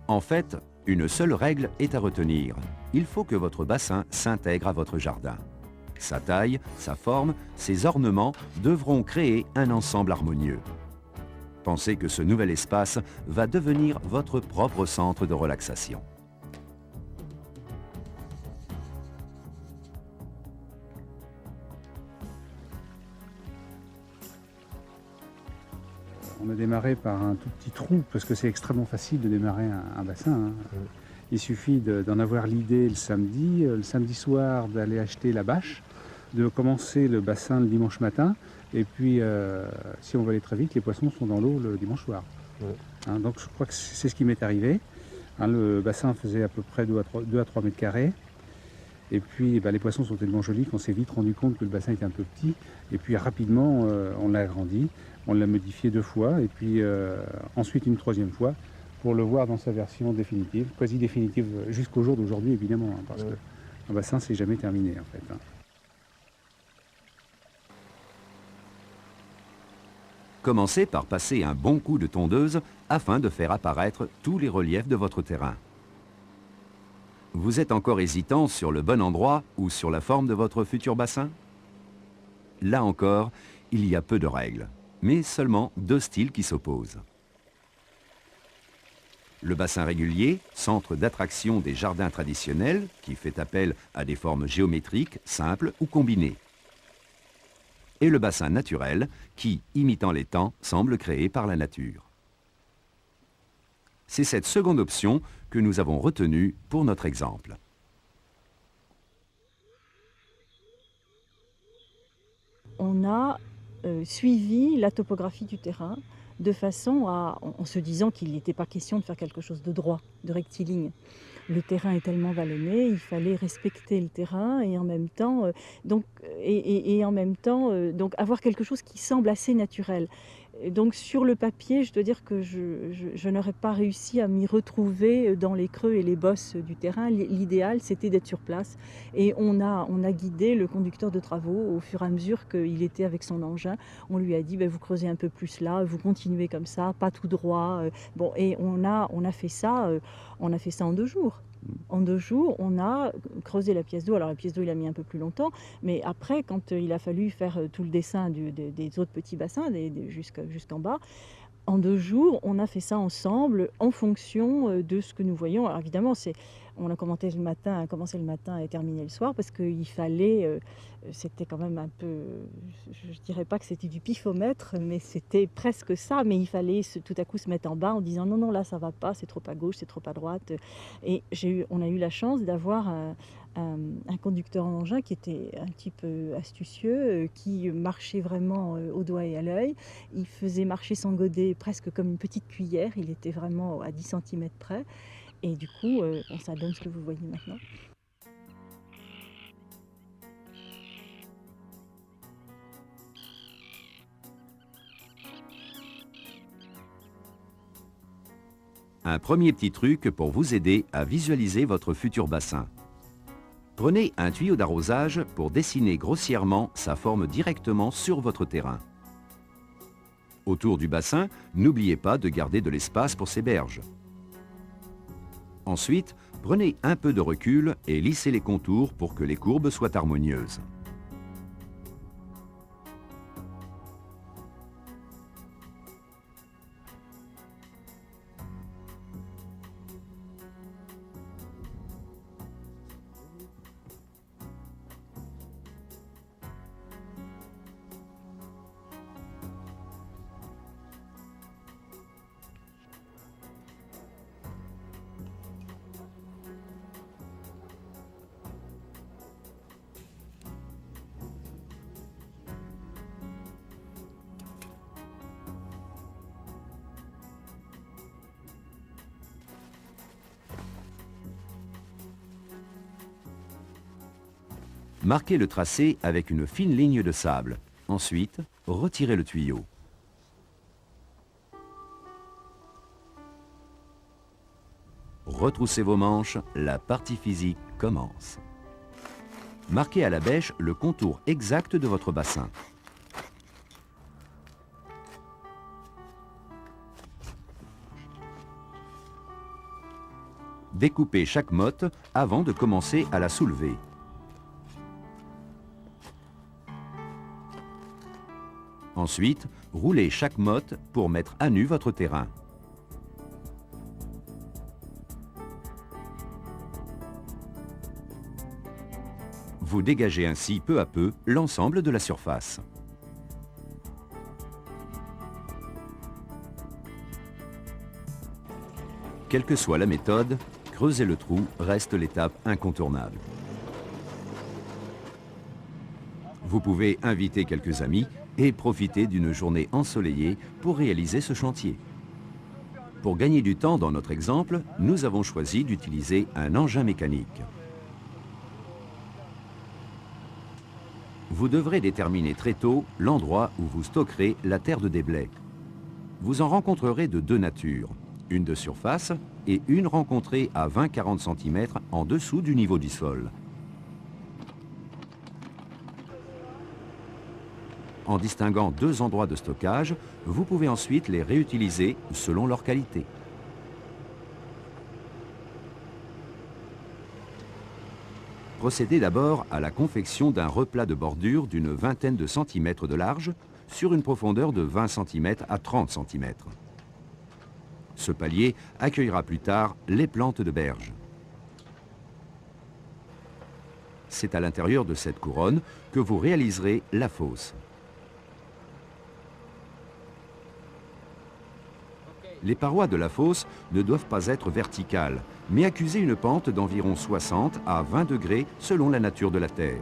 En fait, une seule règle est à retenir. Il faut que votre bassin s'intègre à votre jardin. Sa taille, sa forme, ses ornements devront créer un ensemble harmonieux. Pensez que ce nouvel espace va devenir votre propre centre de relaxation. On a démarré par un tout petit trou, parce que c'est extrêmement facile de démarrer un bassin, hein. Il suffit d'en avoir l'idée le samedi soir d'aller acheter la bâche, de commencer le bassin le dimanche matin, et puis si on veut aller très vite, les poissons sont dans l'eau le dimanche soir. Hein, donc je crois que c'est ce qui m'est arrivé. Hein, le bassin faisait à peu près 2 à 3 mètres carrés. Et puis les poissons sont tellement jolis qu'on s'est vite rendu compte que le bassin était un peu petit. Et puis rapidement, on l'a agrandi, on l'a modifié 2 fois, et puis ensuite une 3e fois, pour le voir dans sa version définitive, quasi définitive, jusqu'au jour d'aujourd'hui évidemment, hein, parce qu'un bassin c'est jamais terminé en fait, hein. Commencez par passer un bon coup de tondeuse afin de faire apparaître tous les reliefs de votre terrain. Vous êtes encore hésitant sur le bon endroit ou sur la forme de votre futur bassin? Là encore, il y a peu de règles, mais seulement 2 styles qui s'opposent. Le bassin régulier, centre d'attraction des jardins traditionnels, qui fait appel à des formes géométriques, simples ou combinées. Et le bassin naturel, qui, imitant les temps, semble créé par la nature. C'est cette seconde option que nous avons retenue pour notre exemple. On a suivi la topographie du terrain de façon en se disant qu'il n'était pas question de faire quelque chose de droit, de rectiligne. Le terrain est tellement vallonné, il fallait respecter le terrain et en même temps, donc avoir quelque chose qui semble assez naturel. Et donc sur le papier, je dois dire que je n'aurais pas réussi à m'y retrouver dans les creux et les bosses du terrain. L'idéal, c'était d'être sur place. Et on a guidé le conducteur de travaux au fur et à mesure qu'il était avec son engin. On lui a dit, vous creusez un peu plus là, vous continuez comme ça, pas tout droit. Bon, et on a fait ça en 2 jours. En 2 jours, on a creusé la pièce d'eau. Alors la pièce d'eau, il a mis un peu plus longtemps, mais après, quand il a fallu faire tout le dessin des autres petits bassins, jusqu'en bas, en 2 jours, on a fait ça ensemble en fonction de ce que nous voyons. Alors évidemment, on a commencé le matin et terminé le soir parce qu'il fallait, c'était quand même un peu, je ne dirais pas que c'était du pifomètre, mais c'était presque ça. Mais il fallait tout à coup se mettre en bas en disant non, non, là ça va pas, c'est trop à gauche, c'est trop à droite. Et on a eu la chance d'avoir un conducteur en engin qui était un petit peu astucieux, qui marchait vraiment au doigt et à l'œil. Il faisait marcher son godet presque comme une petite cuillère, il était vraiment à 10 centimètres près. Et du coup, ça donne ce que vous voyez maintenant. Un premier petit truc pour vous aider à visualiser votre futur bassin. Prenez un tuyau d'arrosage pour dessiner grossièrement sa forme directement sur votre terrain. Autour du bassin, n'oubliez pas de garder de l'espace pour ses berges. Ensuite, prenez un peu de recul et lissez les contours pour que les courbes soient harmonieuses. Marquez le tracé avec une fine ligne de sable. Ensuite, retirez le tuyau. Retroussez vos manches, la partie physique commence. Marquez à la bêche le contour exact de votre bassin. Découpez chaque motte avant de commencer à la soulever. Ensuite, roulez chaque motte pour mettre à nu votre terrain. Vous dégagez ainsi peu à peu l'ensemble de la surface. Quelle que soit la méthode, creuser le trou reste l'étape incontournable. Vous pouvez inviter quelques amis et profiter d'une journée ensoleillée pour réaliser ce chantier. Pour gagner du temps dans notre exemple, nous avons choisi d'utiliser un engin mécanique. Vous devrez déterminer très tôt l'endroit où vous stockerez la terre de déblai. Vous en rencontrerez de deux natures, une de surface et une rencontrée à 20-40 cm en dessous du niveau du sol. En distinguant deux endroits de stockage, vous pouvez ensuite les réutiliser selon leur qualité. Procédez d'abord à la confection d'un replat de bordure d'une vingtaine de centimètres de large sur une profondeur de 20 cm à 30 cm. Ce palier accueillera plus tard les plantes de berge. C'est à l'intérieur de cette couronne que vous réaliserez la fosse. Les parois de la fosse ne doivent pas être verticales, mais accuser une pente d'environ 60 à 20 degrés selon la nature de la terre.